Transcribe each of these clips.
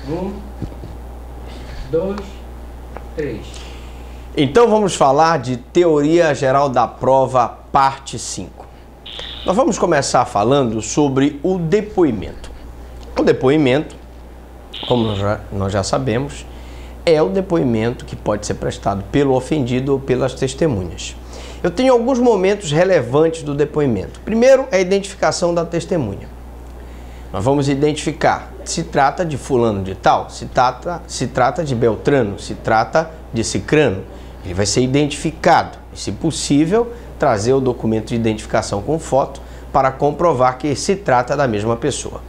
Um, dois, três. Então vamos falar de Teoria Geral da Prova, parte 5. Nós vamos começar falando sobre o depoimento. O depoimento, como nós já sabemos, é o depoimento que pode ser prestado pelo ofendido ou pelas testemunhas. Eu tenho alguns momentos relevantes do depoimento. Primeiro é a identificação da testemunha. Nós vamos identificar se trata de fulano de tal, se trata de Beltrano, se trata de Cicrano. Ele vai ser identificado e, se possível, trazer o documento de identificação com foto para comprovar que se trata da mesma pessoa.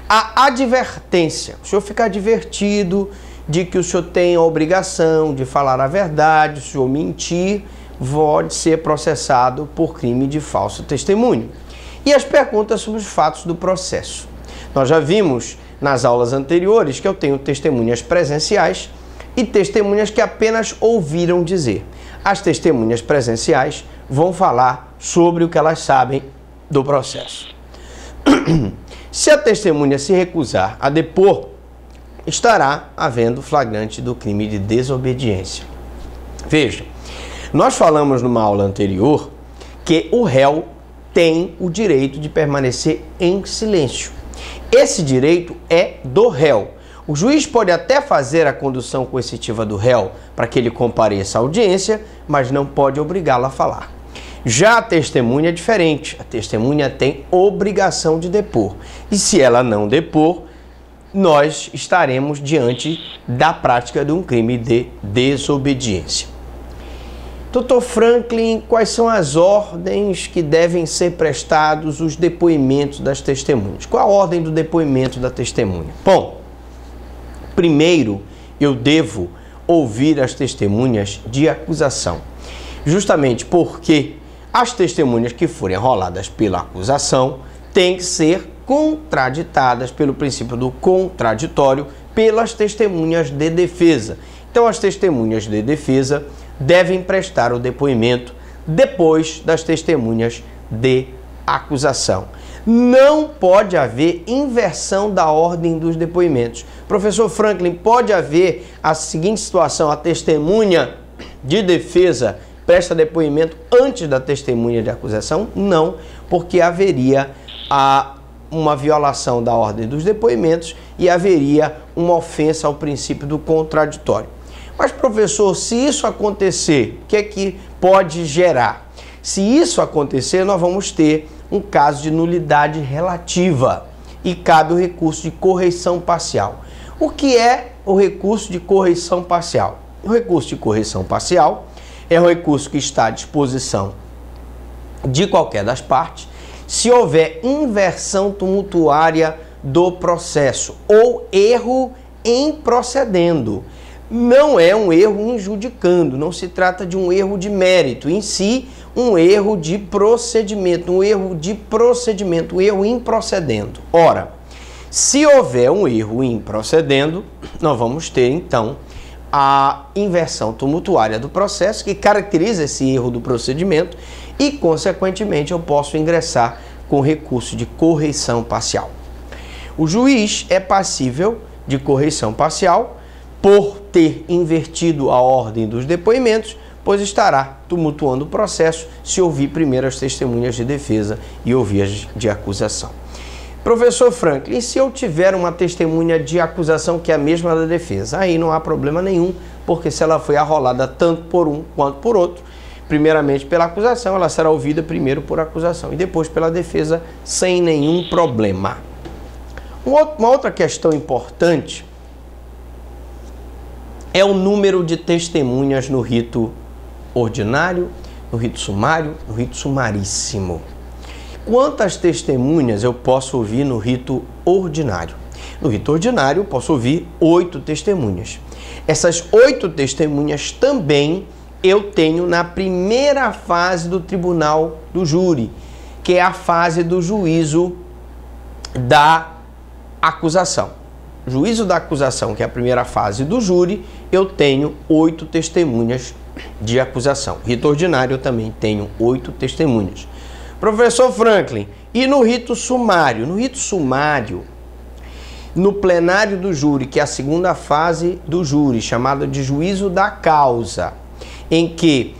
A advertência, o senhor fica advertido de que o senhor tem a obrigação de falar a verdade, se o senhor mentir, pode ser processado por crime de falso testemunho. E as perguntas sobre os fatos do processo. Nós já vimos nas aulas anteriores que eu tenho testemunhas presenciais e testemunhas que apenas ouviram dizer. As testemunhas presenciais vão falar sobre o que elas sabem do processo. Se a testemunha se recusar a depor, estará havendo flagrante do crime de desobediência. Veja, nós falamos numa aula anterior que o réu tem o direito de permanecer em silêncio. Esse direito é do réu. O juiz pode até fazer a condução coercitiva do réu para que ele compareça à audiência, mas não pode obrigá-lo a falar. Já a testemunha é diferente. A testemunha tem obrigação de depor. E se ela não depor, nós estaremos diante da prática de um crime de desobediência. Dr. Franklin, quais são as ordens que devem ser prestados os depoimentos das testemunhas? Qual a ordem do depoimento da testemunha? Bom, primeiro eu devo ouvir as testemunhas de acusação, justamente porque as testemunhas que forem arroladas pela acusação têm que ser contraditadas pelo princípio do contraditório pelas testemunhas de defesa. Então, as testemunhas de defesa devem prestar o depoimento depois das testemunhas de acusação. Não pode haver inversão da ordem dos depoimentos. Professor Franklin, pode haver a seguinte situação: a testemunha de defesa presta depoimento antes da testemunha de acusação? Não, porque haveria uma violação da ordem dos depoimentos e haveria uma ofensa ao princípio do contraditório. Mas, professor, se isso acontecer, o que é que pode gerar? Se isso acontecer, nós vamos ter um caso de nulidade relativa e cabe o recurso de correição parcial. O que é o recurso de correição parcial? O recurso de correição parcial é um recurso que está à disposição de qualquer das partes se houver inversão tumultuária do processo ou erro em procedendo. Não é um erro injudicando, não se trata de um erro de mérito, em si, um erro de procedimento, um erro em procedendo. Ora, se houver um erro em procedendo, nós vamos ter, então, a inversão tumultuária do processo, que caracteriza esse erro do procedimento, e, consequentemente, eu posso ingressar com recurso de correição parcial. O juiz é passível de correição parcial por ter invertido a ordem dos depoimentos, pois estará tumultuando o processo se ouvir primeiro as testemunhas de defesa e ouvir as de acusação. Professor Franklin, e se eu tiver uma testemunha de acusação que é a mesma da defesa? Aí não há problema nenhum, porque se ela foi arrolada tanto por um quanto por outro, primeiramente pela acusação, ela será ouvida primeiro por acusação e depois pela defesa sem nenhum problema. Uma outra questão importante é o número de testemunhas no rito ordinário, no rito sumário, no rito sumaríssimo. Quantas testemunhas eu posso ouvir no rito ordinário? No rito ordinário, eu posso ouvir 8 testemunhas. Essas 8 testemunhas também eu tenho na primeira fase do tribunal do júri, que é a fase do juízo da acusação. Juízo da acusação, que é a primeira fase do júri, eu tenho 8 testemunhas de acusação. Rito ordinário eu também tenho 8 testemunhas. Professor Franklin, e no rito sumário? No rito sumário, no plenário do júri, que é a segunda fase do júri, chamada de juízo da causa, em que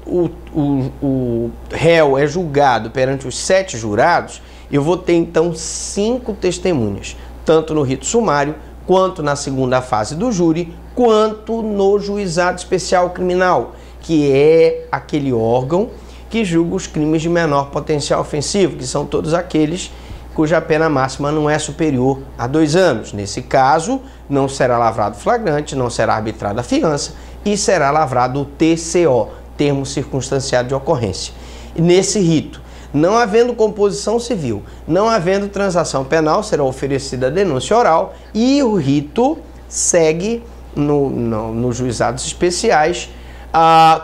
o réu é julgado perante os 7 jurados, eu vou ter então 5 testemunhas, tanto no rito sumário, quanto na segunda fase do júri, quanto no juizado especial criminal, que é aquele órgão que julga os crimes de menor potencial ofensivo, que são todos aqueles cuja pena máxima não é superior a 2 anos. Nesse caso, não será lavrado flagrante, não será arbitrada a fiança e será lavrado o TCO, termo circunstanciado de ocorrência. E nesse rito, não havendo composição civil, não havendo transação penal, será oferecida a denúncia oral e o rito segue nos juizados especiais,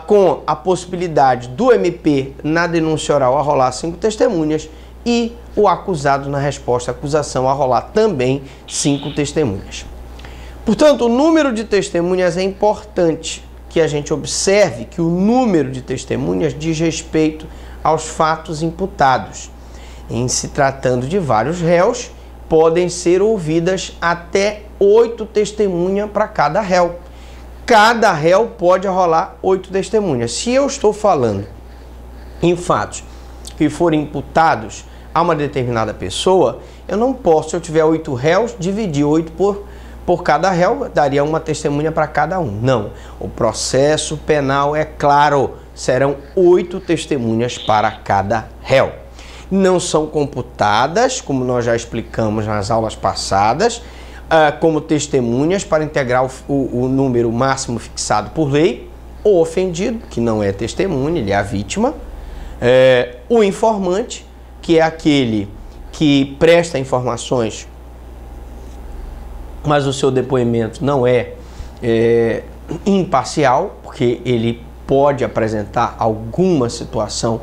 com a possibilidade do MP na denúncia oral arrolar 5 testemunhas e o acusado na resposta à acusação arrolar também 5 testemunhas. Portanto, o número de testemunhas é importante que a gente observe que o número de testemunhas diz respeito aos fatos imputados. Em se tratando de vários réus, podem ser ouvidas até 8 testemunhas para cada réu. Cada réu pode arrolar 8 testemunhas. Se eu estou falando em fatos que forem imputados a uma determinada pessoa, eu não posso, se eu tiver 8 réus, dividir 8 por cada réu, daria uma testemunha para cada um. Não. O processo penal é claro, serão 8 testemunhas para cada réu. Não são computadas, como nós já explicamos nas aulas passadas, como testemunhas para integrar o número máximo fixado por lei, o ofendido, que não é testemunha, ele é a vítima, o informante, que é aquele que presta informações, mas o seu depoimento não é imparcial, porque ele pode apresentar alguma situação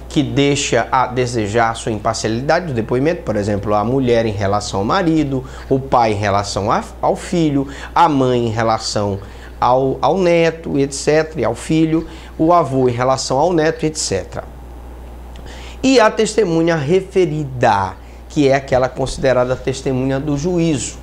que deixa a desejar a sua imparcialidade do depoimento, por exemplo, a mulher em relação ao marido, o pai em relação ao filho, a mãe em relação ao neto, etc., e ao filho, o avô em relação ao neto, etc. E a testemunha referida, que é aquela considerada testemunha do juízo.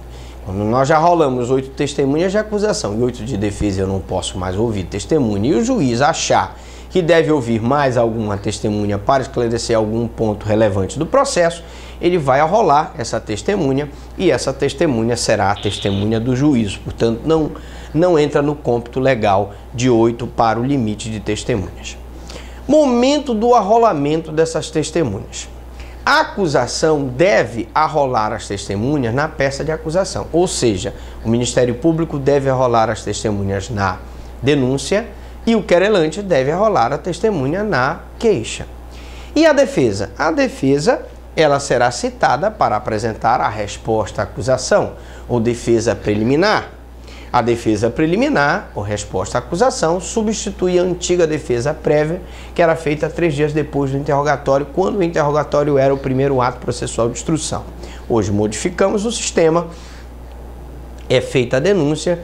Quando nós já rolamos 8 testemunhas de acusação e 8 de defesa, eu não posso mais ouvir testemunha, e o juiz achar que deve ouvir mais alguma testemunha para esclarecer algum ponto relevante do processo, ele vai arrolar essa testemunha e essa testemunha será a testemunha do juízo. Portanto, não entra no cômputo legal de 8 para o limite de testemunhas. Momento do arrolamento dessas testemunhas. A acusação deve arrolar as testemunhas na peça de acusação, ou seja, o Ministério Público deve arrolar as testemunhas na denúncia e o querelante deve arrolar a testemunha na queixa. E a defesa? A defesa, ela será citada para apresentar a resposta à acusação, ou defesa preliminar. A defesa preliminar, ou resposta à acusação, substitui a antiga defesa prévia, que era feita 3 dias depois do interrogatório, quando o interrogatório era o primeiro ato processual de instrução. Hoje modificamos o sistema, é feita a denúncia,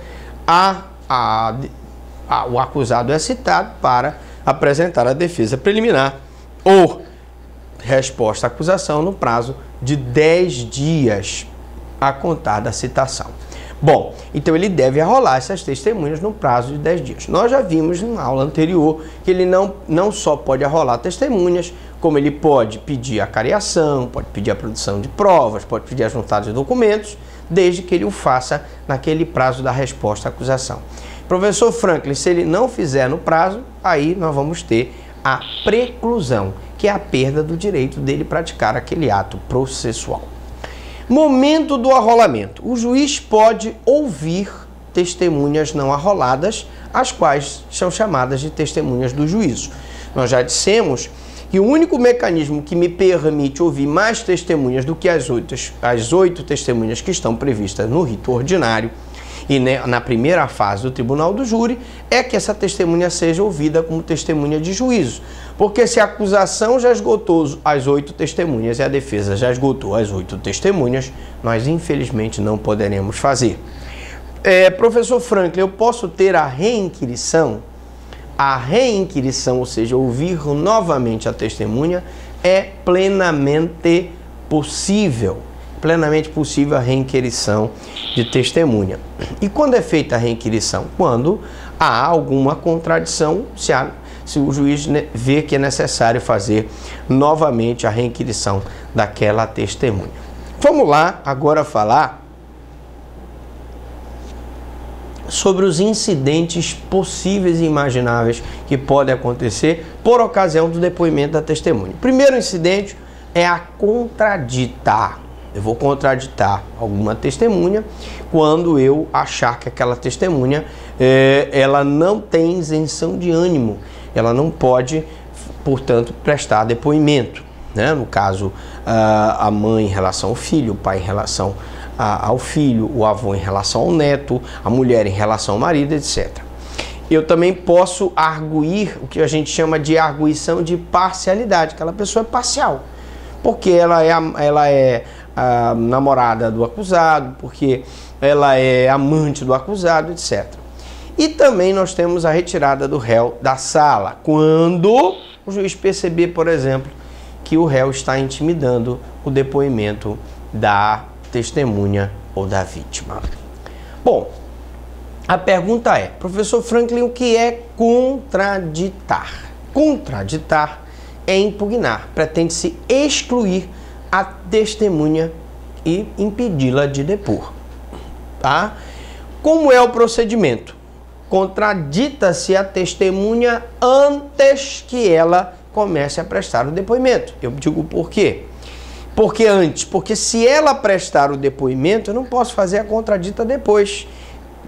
o acusado é citado para apresentar a defesa preliminar ou resposta à acusação no prazo de 10 dias a contar da citação. Bom, então ele deve arrolar essas testemunhas no prazo de 10 dias. Nós já vimos na aula anterior que ele não só pode arrolar testemunhas, como ele pode pedir a cariação, pode pedir a produção de provas, pode pedir a juntada de documentos, desde que ele o faça naquele prazo da resposta à acusação. Professor Franklin, se ele não fizer no prazo, aí nós vamos ter a preclusão, que é a perda do direito dele praticar aquele ato processual. Momento do arrolamento. O juiz pode ouvir testemunhas não arroladas, as quais são chamadas de testemunhas do juízo. Nós já dissemos que o único mecanismo que me permite ouvir mais testemunhas do que as 8 testemunhas que estão previstas no rito ordinário e na primeira fase do tribunal do júri é que essa testemunha seja ouvida como testemunha de juízo. Porque se a acusação já esgotou as 8 testemunhas e a defesa já esgotou as 8 testemunhas, nós infelizmente não poderemos fazer. Professor Franklin, eu posso ter a reinquirição? A reinquirição, ou seja, ouvir novamente a testemunha, é plenamente possível. plenamente possível a reinquirição de testemunha. E quando é feita a reinquirição? Quando há alguma contradição, se o juiz vê que é necessário fazer novamente a reinquirição daquela testemunha. Vamos lá agora falar sobre os incidentes possíveis e imagináveis que podem acontecer por ocasião do depoimento da testemunha. O primeiro incidente é a contraditar. Eu vou contraditar alguma testemunha quando eu achar que aquela testemunha ela não tem isenção de ânimo, ela não pode, portanto, prestar depoimento, né? No caso, a mãe em relação ao filho, o pai em relação ao filho, o avô em relação ao neto, a mulher em relação ao marido, etc. Eu também posso arguir o que a gente chama de arguição de parcialidade, aquela pessoa é parcial, porque ela é a namorada do acusado, porque ela é amante do acusado, etc. E também nós temos a retirada do réu da sala, quando o juiz perceber, por exemplo, que o réu está intimidando o depoimento da testemunha ou da vítima. Bom, a pergunta é, professor Franklin, o que é contraditar? Contraditar é impugnar, pretende-se excluir a testemunha e impedi-la de depor. Tá? Como é o procedimento? Contradita-se a testemunha antes que ela comece a prestar o depoimento. Eu digo por quê? Porque antes, porque se ela prestar o depoimento, eu não posso fazer a contradita depois.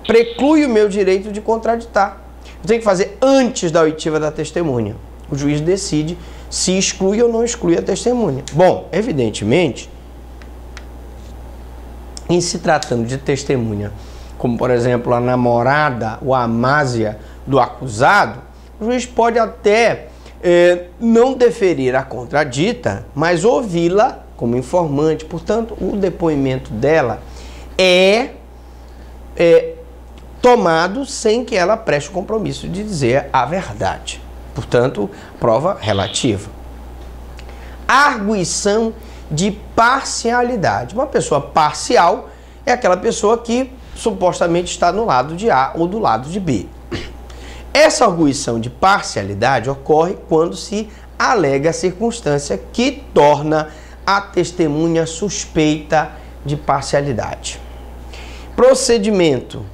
Preclui o meu direito de contraditar. Eu tenho que fazer antes da oitiva da testemunha. O juiz decide se exclui ou não exclui a testemunha. Bom, evidentemente, em se tratando de testemunha, como por exemplo a namorada ou a amásia do acusado, o juiz pode até não deferir a contradita, mas ouvi-la como informante. Portanto, o depoimento dela é tomado sem que ela preste o compromisso de dizer a verdade. Portanto, prova relativa. Arguição de parcialidade. Uma pessoa parcial é aquela pessoa que supostamente está no lado de A ou do lado de B. Essa arguição de parcialidade ocorre quando se alega a circunstância que torna a testemunha suspeita de parcialidade. Procedimento: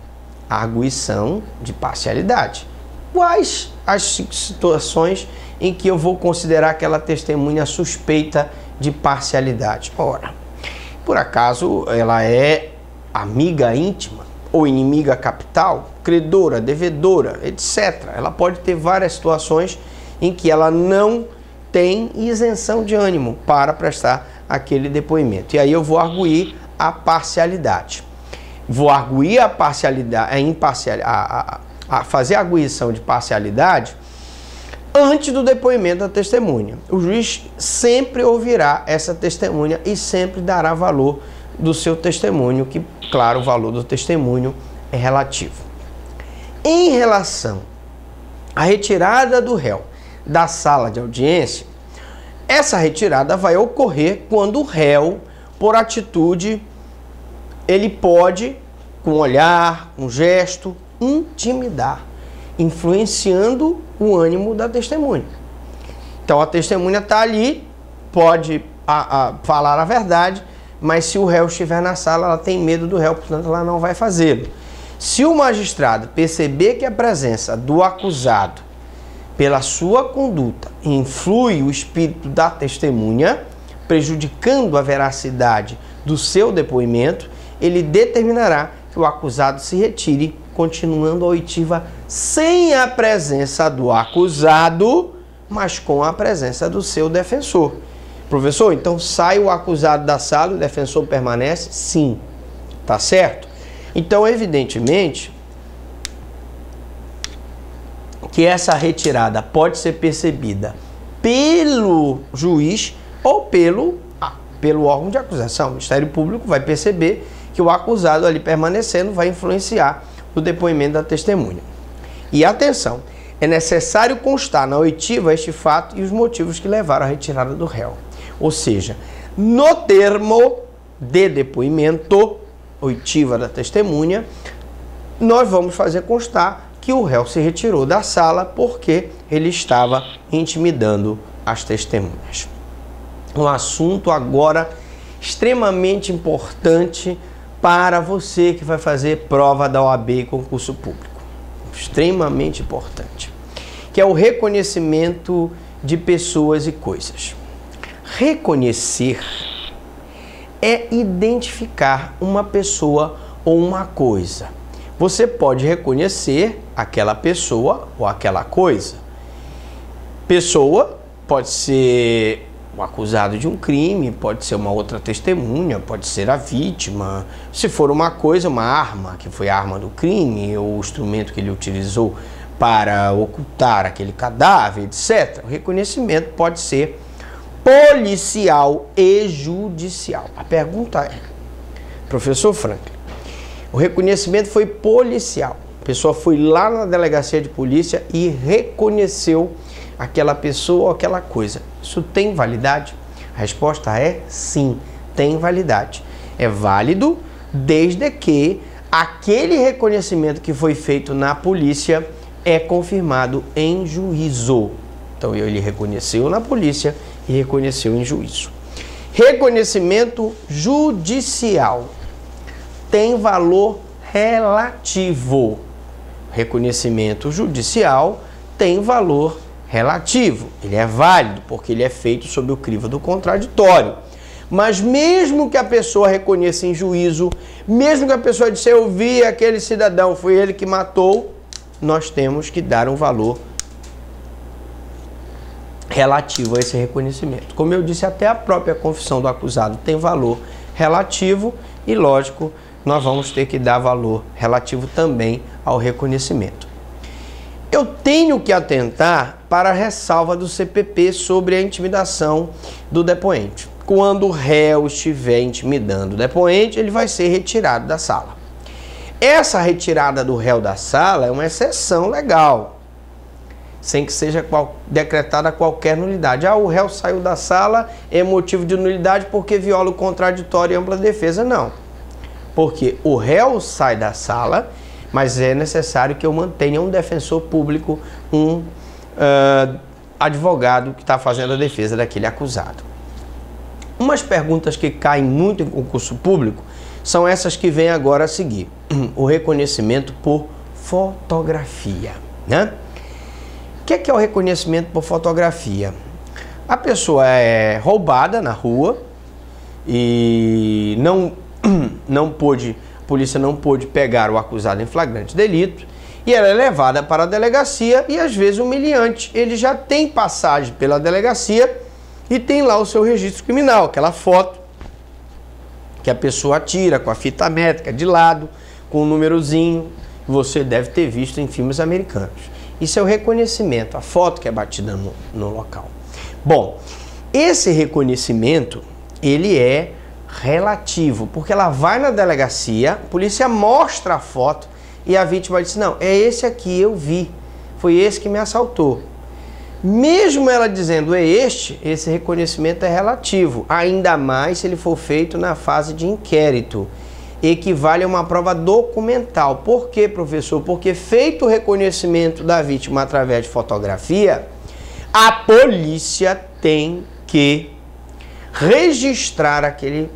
arguição de parcialidade. Quais as situações em que eu vou considerar aquela testemunha suspeita de parcialidade? Ora, por acaso ela é amiga íntima ou inimiga capital, credora, devedora, etc. Ela pode ter várias situações em que ela não tem isenção de ânimo para prestar aquele depoimento. E aí eu vou arguir a parcialidade. Vou arguir a parcialidade, a fazer a arguição de parcialidade antes do depoimento da testemunha. O juiz sempre ouvirá essa testemunha e sempre dará valor do seu testemunho, que, claro, o valor do testemunho é relativo. Em relação à retirada do réu da sala de audiência, essa retirada vai ocorrer quando o réu, por atitude, ele pode, com um olhar, um gesto, intimidar, influenciando o ânimo da testemunha. Então a testemunha está ali, pode falar a verdade, mas se o réu estiver na sala, ela tem medo do réu, portanto ela não vai fazê-lo. Se o magistrado perceber que a presença do acusado, pela sua conduta, influi o espírito da testemunha, prejudicando a veracidade do seu depoimento, ele determinará que o acusado se retire, continuando a oitiva sem a presença do acusado, mas com a presença do seu defensor. Professor, então sai o acusado da sala e o defensor permanece? Sim. Tá certo? Então, evidentemente, que essa retirada pode ser percebida pelo juiz ou pelo órgão de acusação. O Ministério Público vai perceber que o acusado ali permanecendo vai influenciar o depoimento da testemunha. E atenção, é necessário constar na oitiva este fato e os motivos que levaram à retirada do réu. Ou seja, no termo de depoimento, oitiva da testemunha, nós vamos fazer constar que o réu se retirou da sala porque ele estava intimidando as testemunhas. Um assunto agora extremamente importante para você que vai fazer prova da OAB e concurso público. Extremamente importante. Que é o reconhecimento de pessoas e coisas. Reconhecer é identificar uma pessoa ou uma coisa. Você pode reconhecer aquela pessoa ou aquela coisa. Pessoa pode ser o acusado de um crime, pode ser uma outra testemunha, pode ser a vítima. Se for uma coisa, uma arma, que foi a arma do crime, ou o instrumento que ele utilizou para ocultar aquele cadáver, etc. O reconhecimento pode ser policial e judicial. A pergunta é, professor Franklin, o reconhecimento foi policial. A pessoa foi lá na delegacia de polícia e reconheceu aquela pessoa ou aquela coisa. Isso tem validade? A resposta é sim, tem validade. É válido desde que aquele reconhecimento que foi feito na polícia é confirmado em juízo. Então ele reconheceu na polícia e reconheceu em juízo. Reconhecimento judicial tem valor relativo. Reconhecimento judicial tem valor relativo. Ele é válido porque ele é feito sob o crivo do contraditório. Mas mesmo que a pessoa reconheça em juízo, mesmo que a pessoa disse eu vi aquele cidadão, foi ele que matou, nós temos que dar um valor relativo a esse reconhecimento. Como eu disse, até a própria confissão do acusado tem valor relativo e, lógico, nós vamos ter que dar valor relativo também ao reconhecimento. Eu tenho que atentar para a ressalva do CPP sobre a intimidação do depoente. Quando o réu estiver intimidando o depoente, ele vai ser retirado da sala. Essa retirada do réu da sala é uma exceção legal, sem que seja decretada qualquer nulidade. O réu saiu da sala, é motivo de nulidade porque viola o contraditório e ampla defesa. Não. Porque o réu sai da sala, mas é necessário que eu mantenha um defensor público, um advogado que está fazendo a defesa daquele acusado. Umas perguntas que caem muito em concurso público são essas que vêm agora a seguir. O reconhecimento por fotografia, né? O que é o reconhecimento por fotografia? A pessoa é roubada na rua e a polícia não pôde pegar o acusado em flagrante delito e ela é levada para a delegacia e às vezes humilhante. Ele já tem passagem pela delegacia e tem lá o seu registro criminal, aquela foto que a pessoa tira com a fita métrica de lado, com um númerozinho, que você deve ter visto em filmes americanos. Isso é o reconhecimento, a foto que é batida no local. Bom, esse reconhecimento, ele é relativo, porque ela vai na delegacia, a polícia mostra a foto e a vítima diz, não, é esse aqui, eu vi, foi esse que me assaltou. Mesmo ela dizendo é esse reconhecimento é relativo, ainda mais se ele for feito na fase de inquérito. Equivale a uma prova documental. Por quê, professor? Porque feito o reconhecimento da vítima através de fotografia, a polícia tem que registrar aquele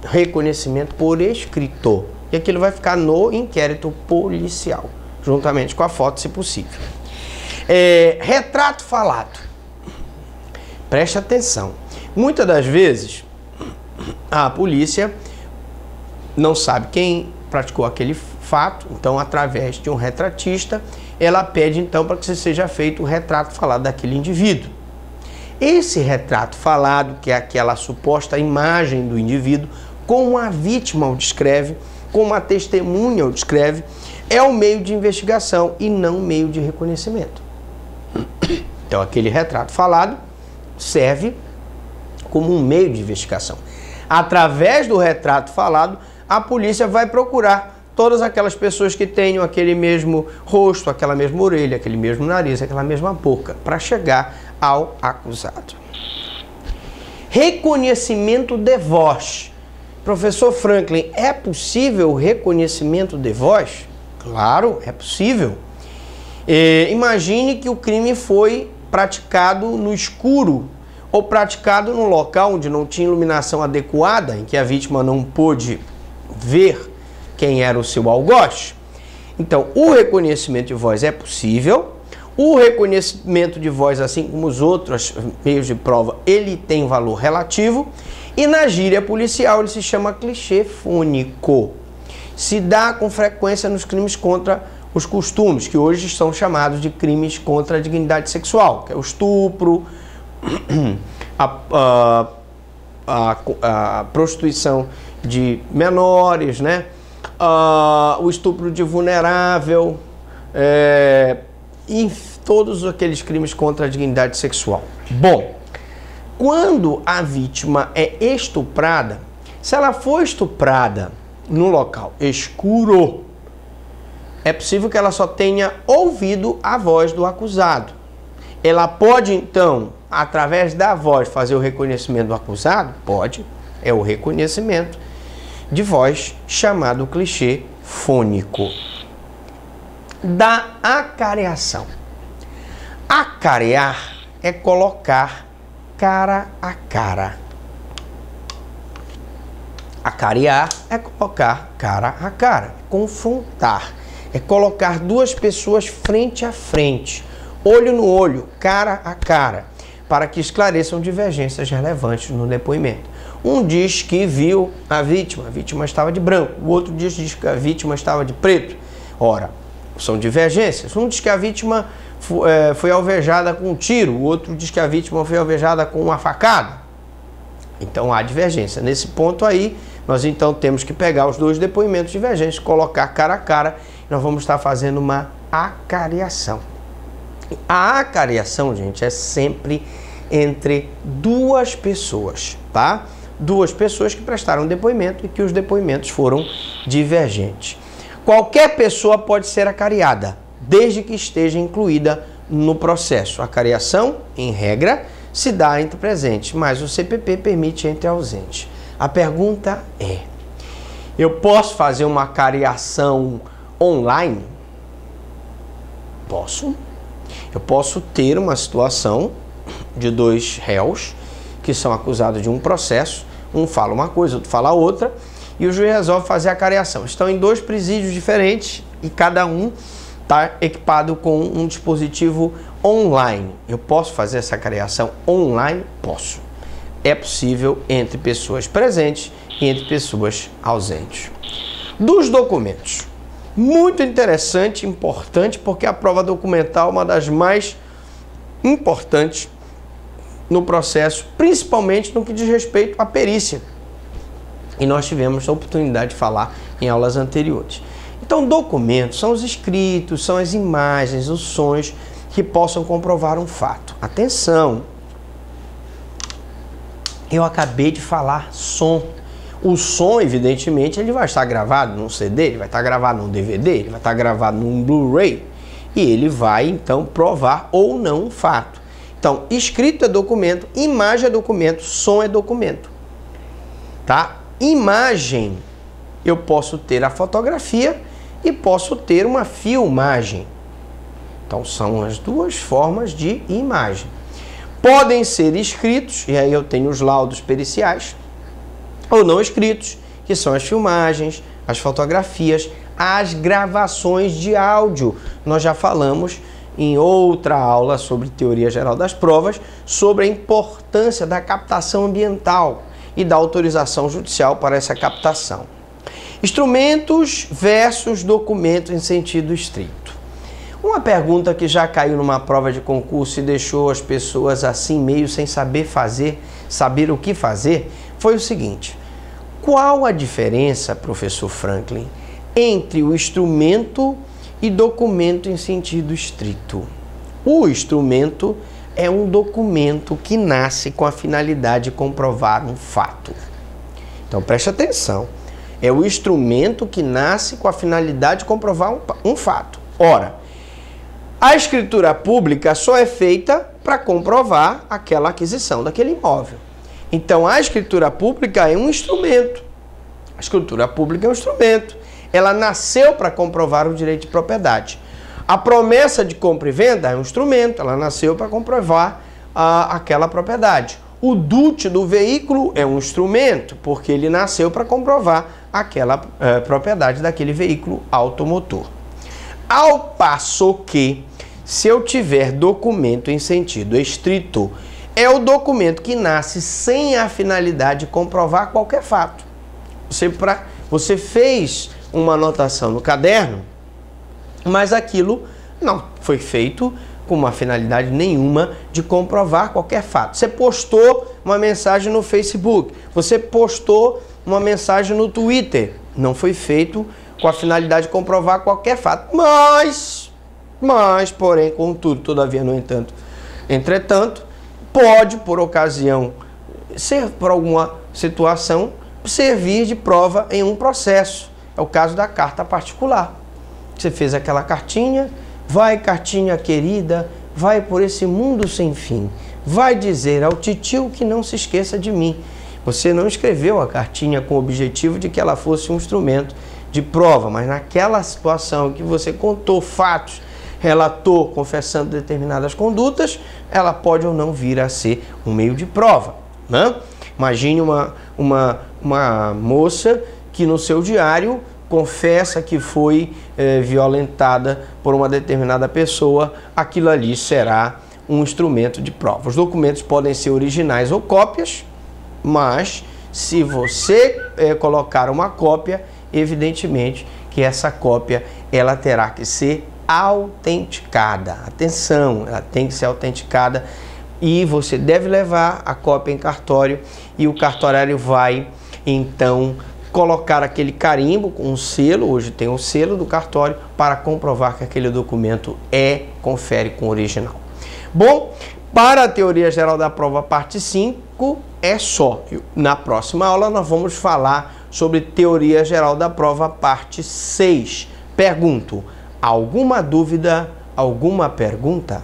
reconhecimento por escrito. E aquilo vai ficar no inquérito policial, juntamente com a foto, se possível. Retrato falado. Preste atenção. Muitas das vezes, a polícia não sabe quem praticou aquele fato, então, através de um retratista, ela pede, então, para que seja feito o retrato falado daquele indivíduo. Esse retrato falado, que é aquela suposta imagem do indivíduo, como a vítima o descreve, como a testemunha o descreve, é o meio de investigação e não o meio de reconhecimento. Então, aquele retrato falado serve como um meio de investigação. Através do retrato falado, a polícia vai procurar todas aquelas pessoas que tenham aquele mesmo rosto, aquela mesma orelha, aquele mesmo nariz, aquela mesma boca, para chegar ao acusado. Reconhecimento de voz. Professor Franklin, é possível o reconhecimento de voz? Claro, é possível. Imagine que o crime foi praticado no escuro ou praticado num local onde não tinha iluminação adequada, em que a vítima não pôde ver quem era o seu algoz. Então, o reconhecimento de voz é possível. O reconhecimento de voz, assim como os outros meios de prova, ele tem valor relativo. E na gíria policial ele se chama clichê fônico. Se dá com frequência nos crimes contra os costumes, que hoje são chamados de crimes contra a dignidade sexual, que é o estupro, a prostituição de menores, né? O estupro de vulnerável, e todos aqueles crimes contra a dignidade sexual. Bom, quando a vítima é estuprada, se ela for estuprada num local escuro, é possível que ela só tenha ouvido a voz do acusado. Ela pode, então, através da voz, fazer o reconhecimento do acusado? Pode. É o reconhecimento de voz, chamado clichê fônico. Da acareação. Acarear é colocar cara a cara. Acarear é colocar cara a cara. Confrontar é colocar duas pessoas frente a frente, olho no olho, cara a cara, para que esclareçam divergências relevantes no depoimento. Um diz que viu a vítima estava de branco. O outro diz que a vítima estava de preto. Ora, são divergências. Um diz que a vítima foi alvejada com um tiro. O outro diz que a vítima foi alvejada com uma facada. Então há divergência. Nesse ponto aí, nós então temos que pegar os dois depoimentos divergentes, colocar cara a cara. Nós vamos estar fazendo uma acareação. A acareação, gente, é sempre entre duas pessoas, tá? Duas pessoas que prestaram depoimento e que os depoimentos foram divergentes. Qualquer pessoa pode ser acareada, desde que esteja incluída no processo. A acareação, em regra, se dá entre presentes, mas o CPP permite entre ausentes. A pergunta é: eu posso fazer uma acareação online? Posso. Eu posso ter uma situação de dois réus que são acusados de um processo, um fala uma coisa, outro fala outra, e o juiz resolve fazer a acareação. Estão em dois presídios diferentes e cada um está equipado com um dispositivo online. Eu posso fazer essa acareação online? Posso. É possível entre pessoas presentes e entre pessoas ausentes. Dos documentos. Muito interessante, importante, porque a prova documental é uma das mais importantes no processo, principalmente no que diz respeito à perícia. E nós tivemos a oportunidade de falar em aulas anteriores. Então, documentos são os escritos, são as imagens, os sons que possam comprovar um fato. Atenção! Eu acabei de falar som. O som, evidentemente, ele vai estar gravado num CD, ele vai estar gravado num DVD, ele vai estar gravado num Blu-ray. E ele vai, então, provar ou não um fato. Então, escrito é documento, imagem é documento, som é documento. Tá? Imagem, eu posso ter a fotografia e posso ter uma filmagem. Então, são as duas formas de imagem. Podem ser escritos, e aí eu tenho os laudos periciais, ou não escritos, que são as filmagens, as fotografias, as gravações de áudio. Nós já falamos em outra aula sobre teoria geral das provas, sobre a importância da captação ambiental e da autorização judicial para essa captação. Instrumentos versus documentos em sentido estrito. Uma pergunta que já caiu numa prova de concurso e deixou as pessoas assim meio sem saber o que fazer, foi o seguinte: qual a diferença, professor Franklin, entre o instrumento e documento em sentido estrito? O instrumento é um documento que nasce com a finalidade de comprovar um fato. Então preste atenção, é o instrumento que nasce com a finalidade de comprovar um fato. Ora, a escritura pública só é feita para comprovar aquela aquisição daquele imóvel. Então, a escritura pública é um instrumento A escritura pública é um instrumento. Ela nasceu para comprovar o direito de propriedade. A promessa de compra e venda é um instrumento. Ela nasceu para comprovar aquela propriedade. O DUT do veículo é um instrumento, porque ele nasceu para comprovar aquela propriedade daquele veículo automotor. Ao passo que, se eu tiver documento em sentido estrito, é o documento que nasce sem a finalidade de comprovar qualquer fato. Você fez uma anotação no caderno, mas aquilo não foi feito com uma finalidade nenhuma de comprovar qualquer fato. Você postou uma mensagem no Facebook, você postou uma mensagem no Twitter, não foi feito com a finalidade de comprovar qualquer fato. Mas, porém, contudo, todavia, no entanto, entretanto, pode, por ocasião, por alguma situação, servir de prova em um processo. É o caso da carta particular. Você fez aquela cartinha, vai, cartinha querida, vai por esse mundo sem fim. Vai dizer ao titio que não se esqueça de mim. Você não escreveu a cartinha com o objetivo de que ela fosse um instrumento de prova, mas naquela situação que você contou fatos, relatou, confessando determinadas condutas, ela pode ou não vir a ser um meio de prova, né? Imagine uma moça que no seu diário confessa que foi violentada por uma determinada pessoa, aquilo ali será um instrumento de prova. Os documentos podem ser originais ou cópias, mas se você colocar uma cópia, evidentemente que essa cópia ela terá que ser autenticada. Atenção, ela tem que ser autenticada e você deve levar a cópia em cartório e o cartorário vai então colocar aquele carimbo com um selo, hoje tem um selo do cartório, para comprovar que aquele documento confere com o original. Bom, para a teoria geral da prova parte 5 é só. Na próxima aula nós vamos falar sobre teoria geral da prova parte 6. Pergunto, alguma dúvida, alguma pergunta?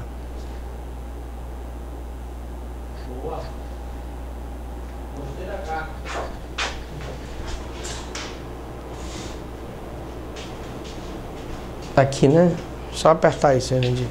Boa. Gostei da carta. Aqui, né? Só apertar isso, Randy.